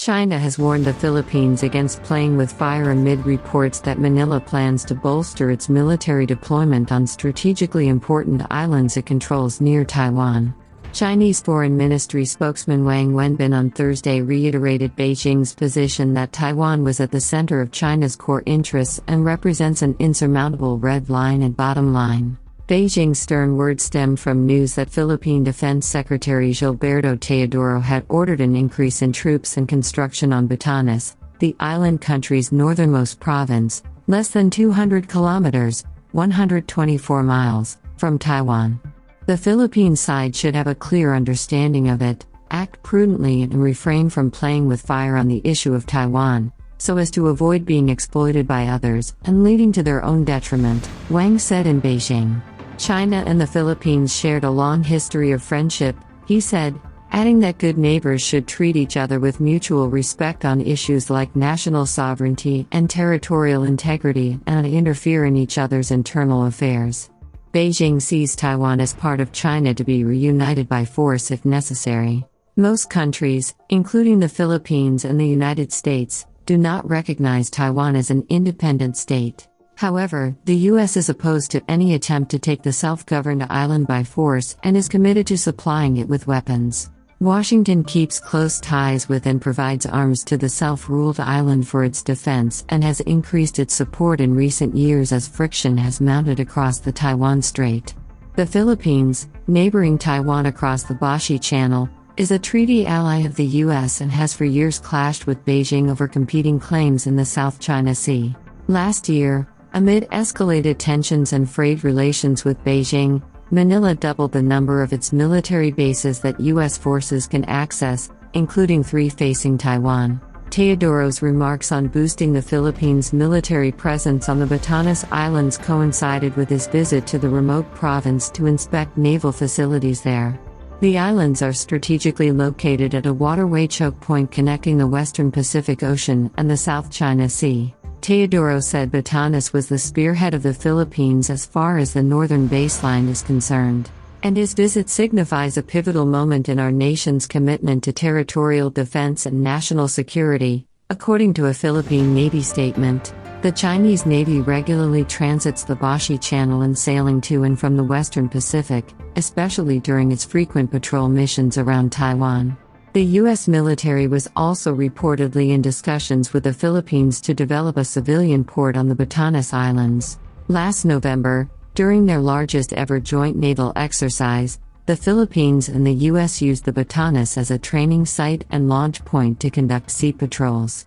China has warned the Philippines against playing with fire amid reports that Manila plans to bolster its military deployment on strategically important islands it controls near Taiwan. Chinese Foreign Ministry spokesman Wang Wenbin on Thursday reiterated Beijing's position that Taiwan was at the center of China's core interests and represents an insurmountable red line and bottom line. Beijing's stern words stemmed from news that Philippine Defense Secretary Gilberto Teodoro had ordered an increase in troops and construction on Batanes, the island country's northernmost province, less than 200 kilometers, 124 miles, from Taiwan. The Philippine side should have a clear understanding of it, act prudently and refrain from playing with fire on the issue of Taiwan, so as to avoid being exploited by others and leading to their own detriment, Wang said in Beijing. China and the Philippines shared a long history of friendship, he said, adding that good neighbors should treat each other with mutual respect on issues like national sovereignty and territorial integrity and not interfere in each other's internal affairs. Beijing sees Taiwan as part of China to be reunited by force if necessary. Most countries, including the Philippines and the United States, do not recognize Taiwan as an independent state. However, the U.S. is opposed to any attempt to take the self-governed island by force and is committed to supplying it with weapons. Washington keeps close ties with and provides arms to the self-ruled island for its defense and has increased its support in recent years as friction has mounted across the Taiwan Strait. The Philippines, neighboring Taiwan across the Bashi Channel, is a treaty ally of the U.S. and has for years clashed with Beijing over competing claims in the South China Sea. Last year, amid escalated tensions and frayed relations with Beijing, Manila doubled the number of its military bases that U.S. forces can access, including 3 facing Taiwan. Teodoro's remarks on boosting the Philippines' military presence on the Batanes Islands coincided with his visit to the remote province to inspect naval facilities there. The islands are strategically located at a waterway choke point connecting the western Pacific Ocean and the South China Sea. Teodoro said Batanes was the spearhead of the Philippines as far as the northern baseline is concerned, and his visit signifies a pivotal moment in our nation's commitment to territorial defense and national security. According to a Philippine Navy statement, the Chinese Navy regularly transits the Bashi Channel in sailing to and from the western Pacific, especially during its frequent patrol missions around Taiwan. The U.S. military was also reportedly in discussions with the Philippines to develop a civilian port on the Batanes Islands. Last November, during their largest ever joint naval exercise, the Philippines and the U.S. used the Batanes as a training site and launch point to conduct sea patrols.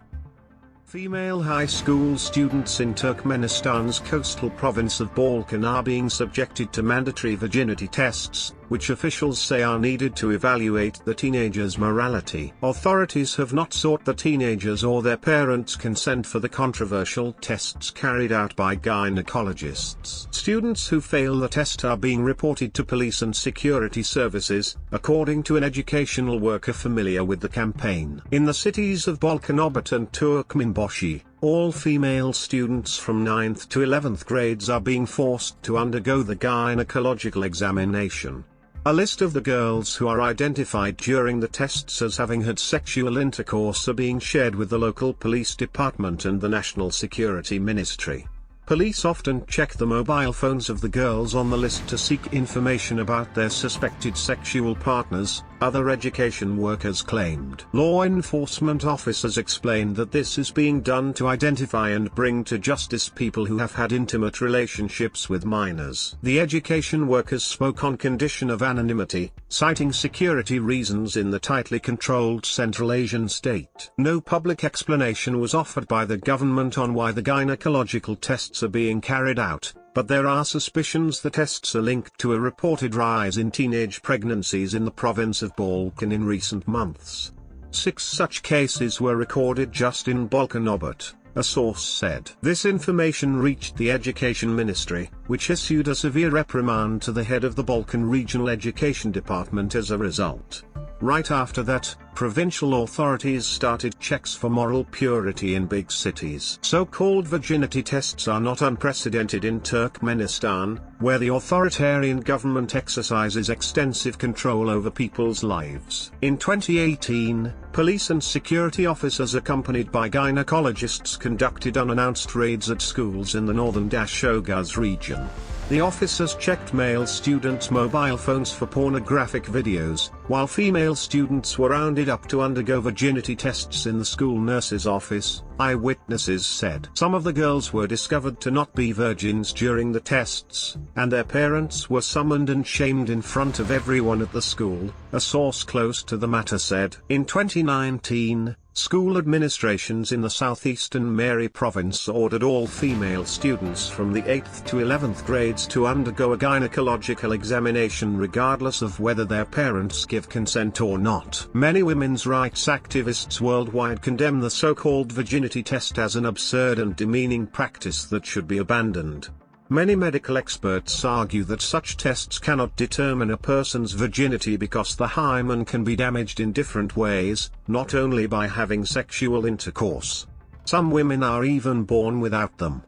Female high school students in Turkmenistan's coastal province of Balkan are being subjected to mandatory virginity tests, which officials say are needed to evaluate the teenagers' morality. Authorities have not sought the teenagers' or their parents' consent for the controversial tests carried out by gynecologists. Students who fail the test are being reported to police and security services, according to an educational worker familiar with the campaign. In the cities of Balkanobut and Turkmenbashi, all female students from 9th to 11th grades are being forced to undergo the gynecological examination. A list of the girls who are identified during the tests as having had sexual intercourse are being shared with the local police department and the National Security Ministry. Police often check the mobile phones of the girls on the list to seek information about their suspected sexual partners, other education workers claimed. Law enforcement officers explained that this is being done to identify and bring to justice people who have had intimate relationships with minors. The education workers spoke on condition of anonymity, citing security reasons in the tightly controlled Central Asian state. No public explanation was offered by the government on why the gynecological tests are being carried out, but there are suspicions the tests are linked to a reported rise in teenage pregnancies in the province of Balkan in recent months. 6 such cases were recorded just in Balkanobut, a source said. This information reached the Education Ministry, which issued a severe reprimand to the head of the Balkan Regional Education Department as a result. Right after that, provincial authorities started checks for moral purity in big cities. So-called virginity tests are not unprecedented in Turkmenistan, where the authoritarian government exercises extensive control over people's lives. In 2018, police and security officers accompanied by gynecologists conducted unannounced raids at schools in the northern Dashoguz region. The officers checked male students' mobile phones for pornographic videos, while female students were rounded up to undergo virginity tests in the school nurse's office, eyewitnesses said. Some of the girls were discovered to not be virgins during the tests, and their parents were summoned and shamed in front of everyone at the school, a source close to the matter said. In 2019, school administrations in the southeastern Mary province ordered all female students from the 8th to 11th grades to undergo a gynecological examination regardless of whether their parents give consent or not. Many women's rights activists worldwide condemn the so-called virginity test as an absurd and demeaning practice that should be abandoned. Many medical experts argue that such tests cannot determine a person's virginity because the hymen can be damaged in different ways, not only by having sexual intercourse. Some women are even born without them.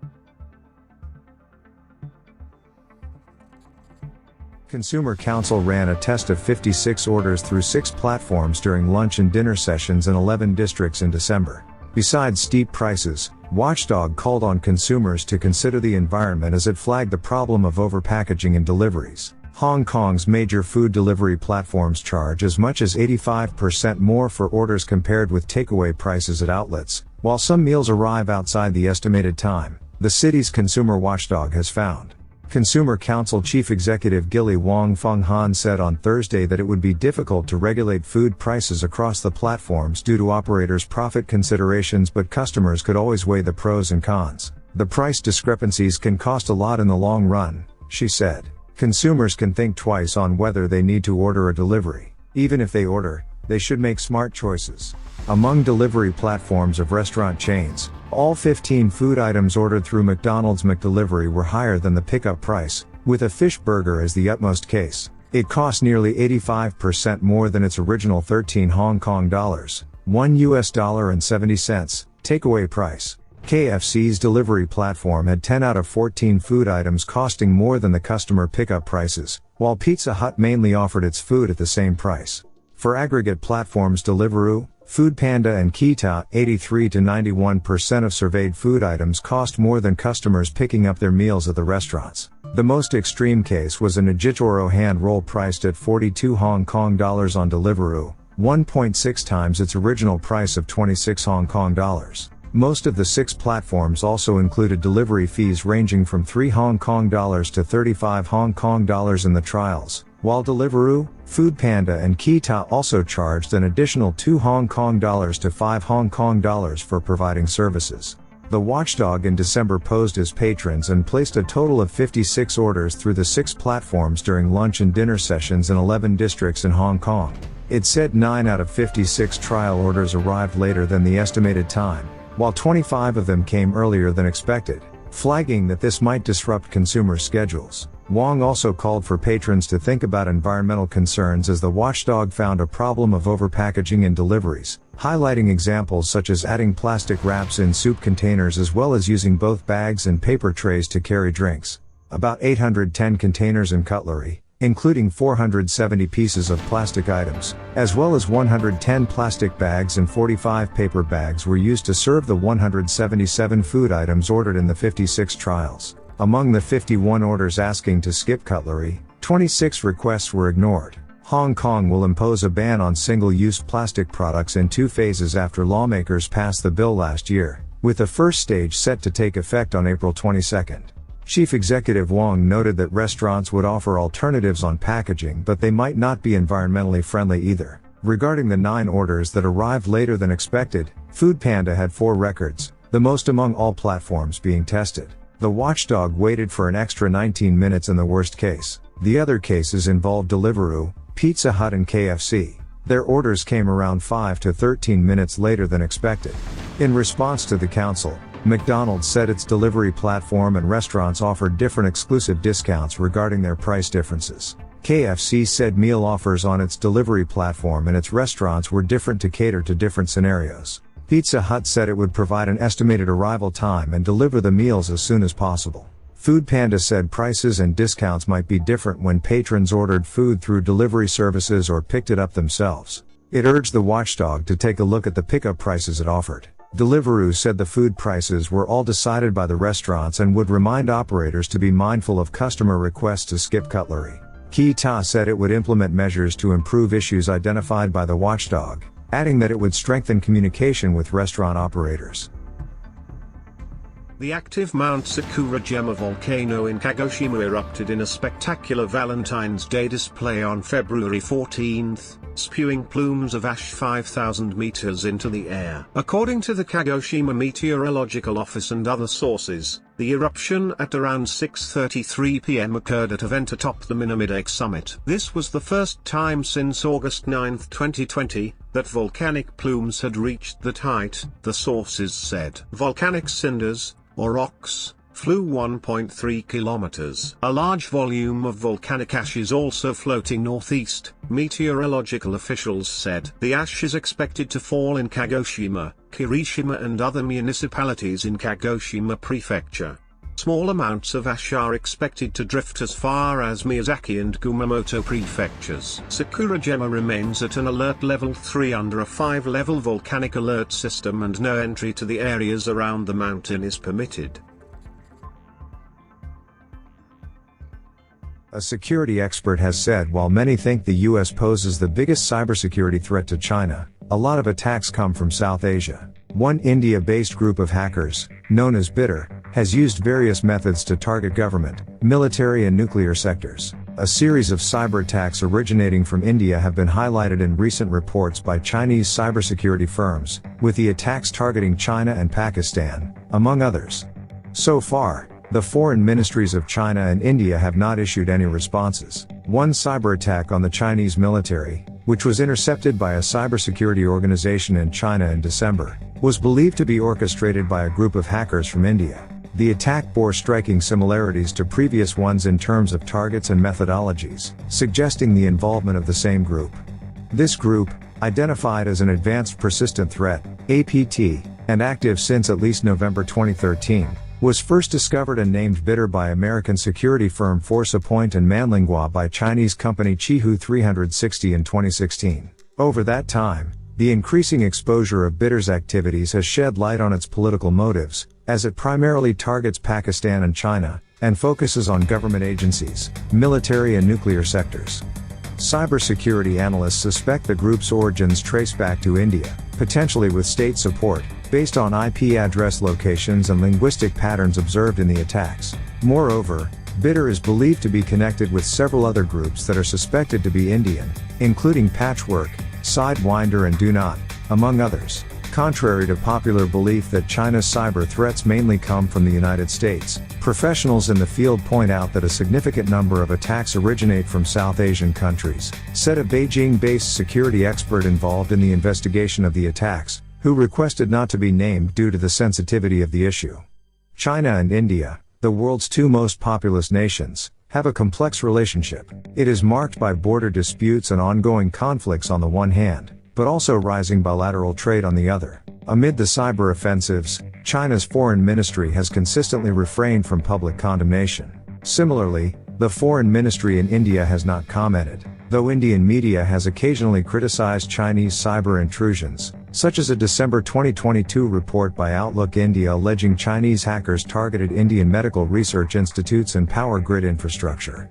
Consumer Council ran a test of 56 orders through 6 platforms during lunch and dinner sessions in 11 districts in December. Besides steep prices, Watchdog called on consumers to consider the environment as it flagged the problem of overpackaging in deliveries. Hong Kong's major food delivery platforms charge as much as 85% more for orders compared with takeaway prices at outlets, while some meals arrive outside the estimated time, the city's consumer watchdog has found. Consumer Council Chief Executive Gilly Wong Feng Han said on Thursday that it would be difficult to regulate food prices across the platforms due to operators' profit considerations, but customers could always weigh the pros and cons. The price discrepancies can cost a lot in the long run, she said. Consumers can think twice on whether they need to order a delivery. Even if they order, they should make smart choices. Among delivery platforms of restaurant chains, all 15 food items ordered through McDonald's McDelivery were higher than the pickup price, with a fish burger as the utmost case. It cost nearly 85% more than its original 13 Hong Kong dollars, $1.70, takeaway price. KFC's delivery platform had 10 out of 14 food items costing more than the customer pickup prices, while Pizza Hut mainly offered its food at the same price. For aggregate platforms Deliveroo, Foodpanda and Kita, 83 to 91% of surveyed food items cost more than customers picking up their meals at the restaurants. The most extreme case was a Ngitoro hand roll priced at 42 Hong Kong dollars on Deliveroo, 1.6 times its original price of 26 Hong Kong dollars. Most of the 6 platforms also included delivery fees ranging from 3 Hong Kong dollars to 35 Hong Kong dollars in the trials, while Deliveroo, Foodpanda and Kita also charged an additional 2 Hong Kong dollars to 5 Hong Kong dollars for providing services. The watchdog in December posed as patrons and placed a total of 56 orders through the 6 platforms during lunch and dinner sessions in 11 districts in Hong Kong. It said 9 out of 56 trial orders arrived later than the estimated time, while 25 of them came earlier than expected, flagging that this might disrupt consumer schedules. Wong also called for patrons to think about environmental concerns as the watchdog found a problem of overpackaging in deliveries, highlighting examples such as adding plastic wraps in soup containers as well as using both bags and paper trays to carry drinks. About 810 containers and cutlery, including 470 pieces of plastic items, as well as 110 plastic bags and 45 paper bags were used to serve the 177 food items ordered in the 56 trials. Among the 51 orders asking to skip cutlery, 26 requests were ignored. Hong Kong will impose a ban on single-use plastic products in 2 phases after lawmakers passed the bill last year, with the first stage set to take effect on April 22. Chief Executive Wong noted that restaurants would offer alternatives on packaging, but they might not be environmentally friendly either. Regarding the 9 orders that arrived later than expected, Foodpanda had 4 records, the most among all platforms being tested. The watchdog waited for an extra 19 minutes in the worst case. The other cases involved Deliveroo, Pizza Hut and KFC. Their orders came around 5 to 13 minutes later than expected. In response to the council, McDonald's said its delivery platform and restaurants offered different exclusive discounts regarding their price differences. KFC said meal offers on its delivery platform and its restaurants were different to cater to different scenarios. Pizza Hut said it would provide an estimated arrival time and deliver the meals as soon as possible. Foodpanda said prices and discounts might be different when patrons ordered food through delivery services or picked it up themselves. It urged the watchdog to take a look at the pickup prices it offered. Deliveroo said the food prices were all decided by the restaurants and would remind operators to be mindful of customer requests to skip cutlery. Kita said it would implement measures to improve issues identified by the watchdog, adding that it would strengthen communication with restaurant operators. The active Mount Sakurajima volcano in Kagoshima erupted in a spectacular Valentine's Day display on February 14th, spewing plumes of ash 5,000 meters into the air. According to the Kagoshima Meteorological Office and other sources, the eruption at around 6:33 p.m. occurred at a vent atop the Minamide summit. This was the first time since August 9, 2020, that volcanic plumes had reached that height, the sources said. Volcanic cinders, or rocks, flew 1.3 kilometers. A large volume of volcanic ash is also floating northeast, meteorological officials said. The ash is expected to fall in Kagoshima, Kirishima and other municipalities in Kagoshima Prefecture. Small amounts of ash are expected to drift as far as Miyazaki and Kumamoto prefectures. Sakurajima remains at an alert level 3 under a 5-level volcanic alert system and no entry to the areas around the mountain is permitted. A security expert has said while many think the US poses the biggest cybersecurity threat to China, a lot of attacks come from South Asia. One India-based group of hackers, known as Bitter, has used various methods to target government, military and nuclear sectors. A series of cyber attacks originating from India have been highlighted in recent reports by Chinese cybersecurity firms, with the attacks targeting China and Pakistan, among others. So far, the foreign ministries of China and India have not issued any responses. One cyber attack on the Chinese military, which was intercepted by a cybersecurity organization in China in December, was believed to be orchestrated by a group of hackers from India. The attack bore striking similarities to previous ones in terms of targets and methodologies, suggesting the involvement of the same group. This group, identified as an Advanced Persistent Threat, APT, and active since at least November 2013, was first discovered and named Bitter by American security firm ForcePoint and Manlingua by Chinese company Qihu 360 in 2016. Over that time, the increasing exposure of Bitter's activities has shed light on its political motives, as it primarily targets Pakistan and China, and focuses on government agencies, military and nuclear sectors. Cybersecurity analysts suspect the group's origins trace back to India, potentially with state support, based on IP address locations and linguistic patterns observed in the attacks. Moreover, Bitter is believed to be connected with several other groups that are suspected to be Indian, including Patchwork, Sidewinder and Do Not, among others. Contrary to popular belief that China's cyber threats mainly come from the United States, professionals in the field point out that a significant number of attacks originate from South Asian countries, said a Beijing-based security expert involved in the investigation of the attacks, who requested not to be named due to the sensitivity of the issue. China and India, the world's two most populous nations, have a complex relationship. It is marked by border disputes and ongoing conflicts on the one hand, but also rising bilateral trade on the other. Amid the cyber offensives, China's foreign ministry has consistently refrained from public condemnation. Similarly, the foreign ministry in India has not commented, though Indian media has occasionally criticized Chinese cyber intrusions, such as a December 2022 report by Outlook India alleging Chinese hackers targeted Indian medical research institutes and power grid infrastructure.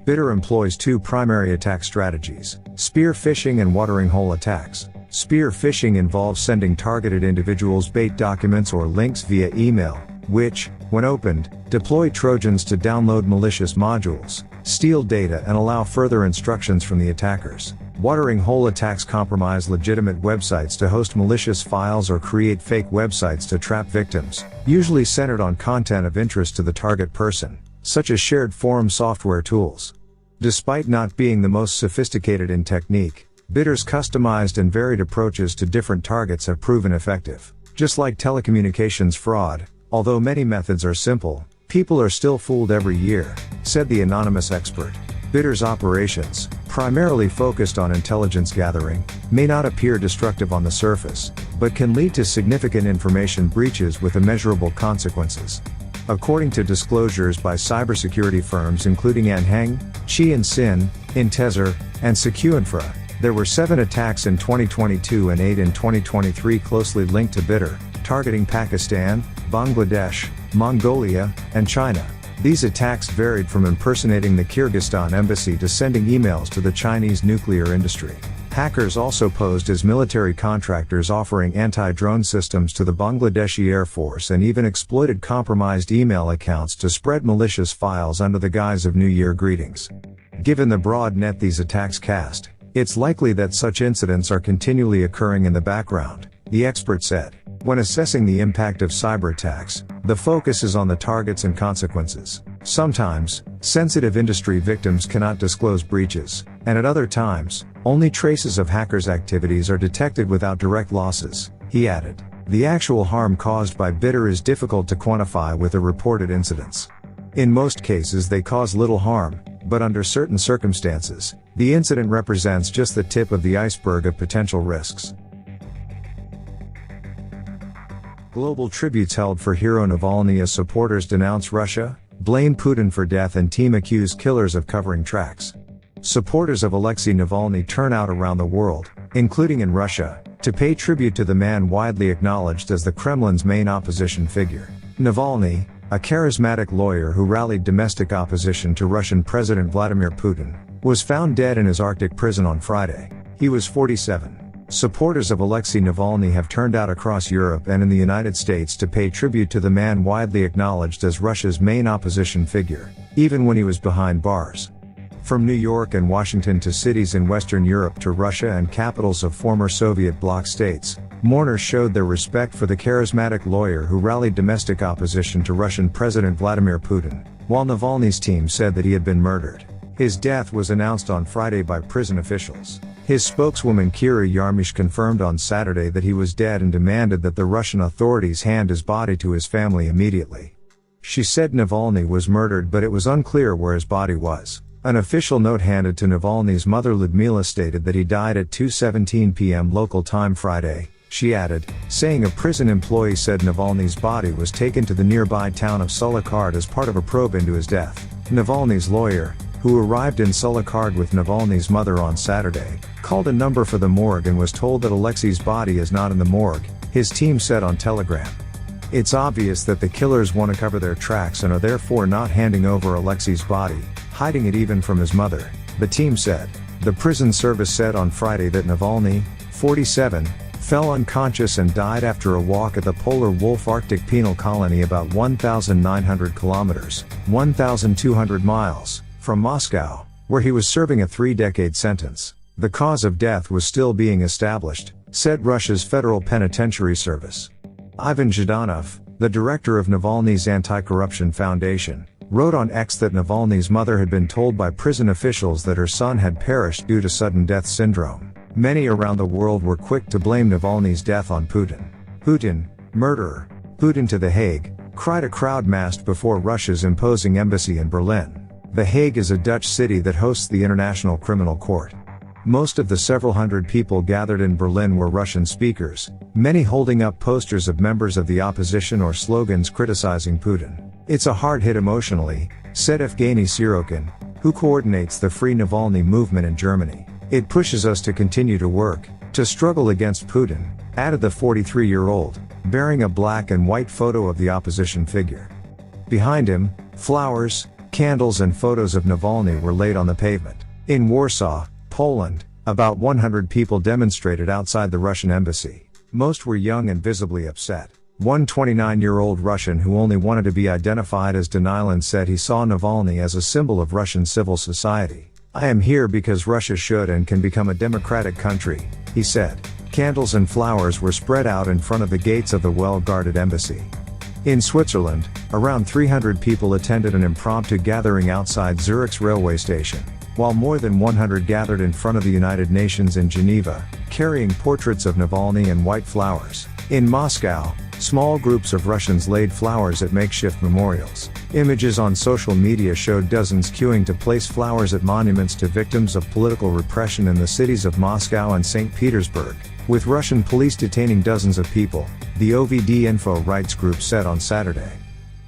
Bitter employs two primary attack strategies: spear phishing and watering hole attacks. Spear phishing involves sending targeted individuals bait documents or links via email, which, when opened, deploy Trojans to download malicious modules, steal data and allow further instructions from the attackers. Watering hole attacks compromise legitimate websites to host malicious files or create fake websites to trap victims, usually centered on content of interest to the target person, such as shared forum software tools. Despite not being the most sophisticated in technique, Bitter's customized and varied approaches to different targets have proven effective. Just like telecommunications fraud, although many methods are simple, people are still fooled every year, said the anonymous expert. Bitter's operations, primarily focused on intelligence gathering, may not appear destructive on the surface, but can lead to significant information breaches with immeasurable consequences. According to disclosures by cybersecurity firms including Anheng, Chi-Sin, Intezer, and Secuinfra, there were 7 attacks in 2022 and 8 in 2023 closely linked to Bitter, targeting Pakistan, Bangladesh, Mongolia, and China. These attacks varied from impersonating the Kyrgyzstan embassy to sending emails to the Chinese nuclear industry. Hackers also posed as military contractors offering anti-drone systems to the Bangladeshi Air Force and even exploited compromised email accounts to spread malicious files under the guise of New Year greetings. Given the broad net these attacks cast, it's likely that such incidents are continually occurring in the background, the expert said. When assessing the impact of cyber attacks, the focus is on the targets and consequences. Sometimes, sensitive industry victims cannot disclose breaches, and at other times, only traces of hackers' activities are detected without direct losses, he added. The actual harm caused by Bitter is difficult to quantify with the reported incidents. In most cases they cause little harm, but under certain circumstances, the incident represents just the tip of the iceberg of potential risks. Global tributes held for hero Navalny as supporters denounce Russia, blame Putin for death and team accuse killers of covering tracks. Supporters of Alexei Navalny turn out around the world, including in Russia, to pay tribute to the man widely acknowledged as the Kremlin's main opposition figure. Navalny, a charismatic lawyer who rallied domestic opposition to Russian President Vladimir Putin, was found dead in his Arctic prison on Friday. He was 47. Supporters of Alexei Navalny have turned out across Europe and in the United States to pay tribute to the man widely acknowledged as Russia's main opposition figure, even when he was behind bars. From New York and Washington to cities in Western Europe to Russia and capitals of former Soviet bloc states, mourners showed their respect for the charismatic lawyer who rallied domestic opposition to Russian President Vladimir Putin, while Navalny's team said that he had been murdered. His death was announced on Friday by prison officials. His spokeswoman Kira Yarmysh confirmed on Saturday that he was dead and demanded that the Russian authorities hand his body to his family immediately. She said Navalny was murdered, but it was unclear where his body was. An official note handed to Navalny's mother Lyudmila stated that he died at 2:17 p.m. local time Friday. She added, saying a prison employee said Navalny's body was taken to the nearby town of Sulakard as part of a probe into his death. Navalny's lawyer, who arrived in Sulakard with Navalny's mother on Saturday, called a number for the morgue and was told that Alexei's body is not in the morgue, his team said on Telegram. It's obvious that the killers want to cover their tracks and are therefore not handing over Alexei's body, hiding it even from his mother, the team said. The prison service said on Friday that Navalny, 47, fell unconscious and died after a walk at the Polar Wolf Arctic Penal Colony about 1,900 kilometers, 1,200 miles, from Moscow, where he was serving a 3-decade sentence. The cause of death was still being established, said Russia's Federal Penitentiary Service. Ivan Zhdanov, the director of Navalny's Anti-Corruption Foundation, wrote on X that Navalny's mother had been told by prison officials that her son had perished due to sudden death syndrome. Many around the world were quick to blame Navalny's death on Putin. Putin, murderer. Putin to The Hague, cried a crowd massed before Russia's imposing embassy in Berlin. The Hague is a Dutch city that hosts the International Criminal Court. Most of the several hundred people gathered in Berlin were Russian speakers, many holding up posters of members of the opposition or slogans criticizing Putin. It's a hard hit emotionally, said Evgeny Sirokin, who coordinates the Free Navalny movement in Germany. It pushes us to continue to work, to struggle against Putin, added the 43-year-old, bearing a black and white photo of the opposition figure. Behind him, flowers, candles and photos of Navalny were laid on the pavement. In Warsaw, Poland, about 100 people demonstrated outside the Russian embassy. Most were young and visibly upset. One 29-year-old Russian who only wanted to be identified as Danilan said he saw Navalny as a symbol of Russian civil society. I am here because Russia should and can become a democratic country, he said. Candles and flowers were spread out in front of the gates of the well-guarded embassy. In Switzerland, around 300 people attended an impromptu gathering outside Zurich's railway station, while more than 100 gathered in front of the United Nations in Geneva, carrying portraits of Navalny and white flowers. In Moscow, small groups of Russians laid flowers at makeshift memorials. Images on social media showed dozens queuing to place flowers at monuments to victims of political repression in the cities of Moscow and St. Petersburg, with Russian police detaining dozens of people, the OVD Info rights group said on Saturday.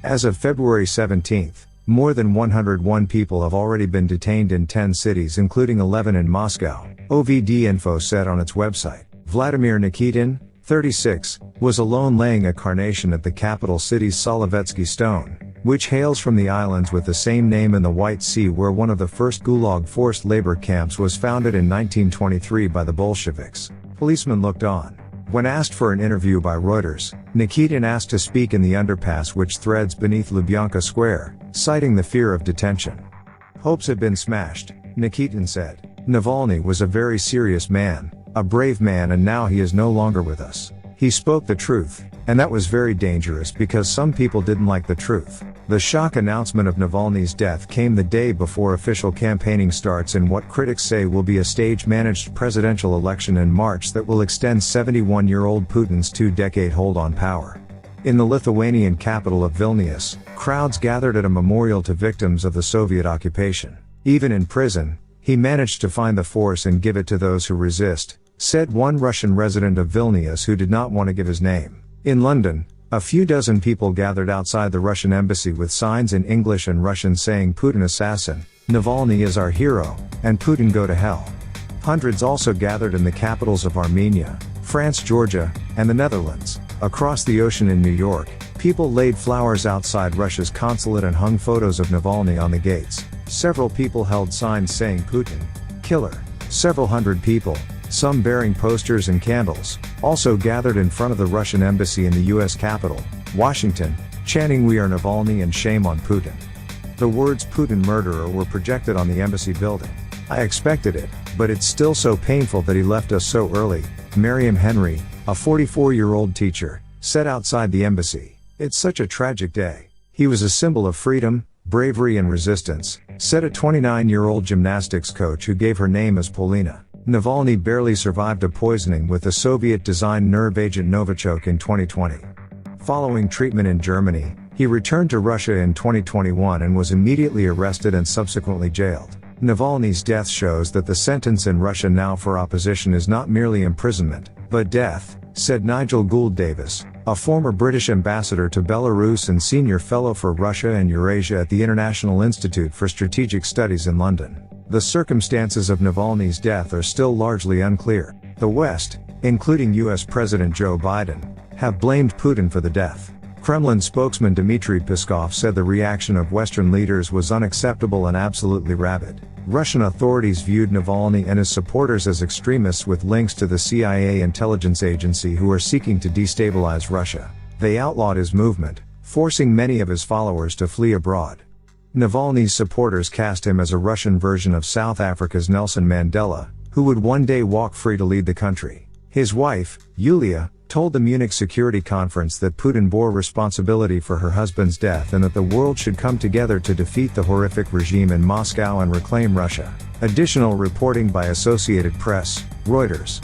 As of February 17, more than 101 people have already been detained in 10 cities including 11 in Moscow, OVD Info said on its website. Vladimir Nikitin, 36, was alone laying a carnation at the capital city's Solovetsky Stone, which hails from the islands with the same name in the White Sea where one of the first Gulag forced labor camps was founded in 1923 by the Bolsheviks. Policemen looked on. When asked for an interview by Reuters, Nikitin asked to speak in the underpass which threads beneath Lubyanka Square, citing the fear of detention. Hopes had been smashed, Nikitin said. Navalny was a very serious man, a brave man, and now he is no longer with us. He spoke the truth, and that was very dangerous because some people didn't like the truth. The shock announcement of Navalny's death came the day before official campaigning starts in what critics say will be a stage-managed presidential election in March that will extend 71-year-old Putin's two-decade hold on power. In the Lithuanian capital of Vilnius, crowds gathered at a memorial to victims of the Soviet occupation. Even in prison, he managed to find the force and give it to those who resist, said one Russian resident of Vilnius who did not want to give his name. In London, a few dozen people gathered outside the Russian embassy with signs in English and Russian saying Putin assassin, Navalny is our hero, and Putin go to hell. Hundreds also gathered in the capitals of Armenia, France, Georgia, and the Netherlands. Across the ocean in New York, people laid flowers outside Russia's consulate and hung photos of Navalny on the gates. Several people held signs saying Putin, killer. Several hundred people, some bearing posters and candles, also gathered in front of the Russian embassy in the U.S. capital, Washington, chanting "We are Navalny" and "Shame on Putin." The words "Putin murderer" were projected on the embassy building. I expected it, but it's still so painful that he left us so early, Miriam Henry, a 44-year-old teacher, said outside the embassy. It's such a tragic day. He was a symbol of freedom, bravery and resistance, said a 29-year-old gymnastics coach who gave her name as Polina. Navalny barely survived a poisoning with the Soviet-designed nerve agent Novichok in 2020. Following treatment in Germany, he returned to Russia in 2021 and was immediately arrested and subsequently jailed. Navalny's death shows that the sentence in Russia now for opposition is not merely imprisonment, but death, said Nigel Gould Davis, a former British ambassador to Belarus and senior fellow for Russia and Eurasia at the International Institute for Strategic Studies in London. The circumstances of Navalny's death are still largely unclear. The West, including US President Joe Biden, have blamed Putin for the death. Kremlin spokesman Dmitry Peskov said the reaction of Western leaders was unacceptable and absolutely rabid. Russian authorities viewed Navalny and his supporters as extremists with links to the CIA intelligence agency who are seeking to destabilize Russia. They outlawed his movement, forcing many of his followers to flee abroad. Navalny's supporters cast him as a Russian version of South Africa's Nelson Mandela, who would one day walk free to lead the country. His wife, Yulia, told the Munich Security Conference that Putin bore responsibility for her husband's death and that the world should come together to defeat the horrific regime in Moscow and reclaim Russia. Additional reporting by Associated Press, Reuters.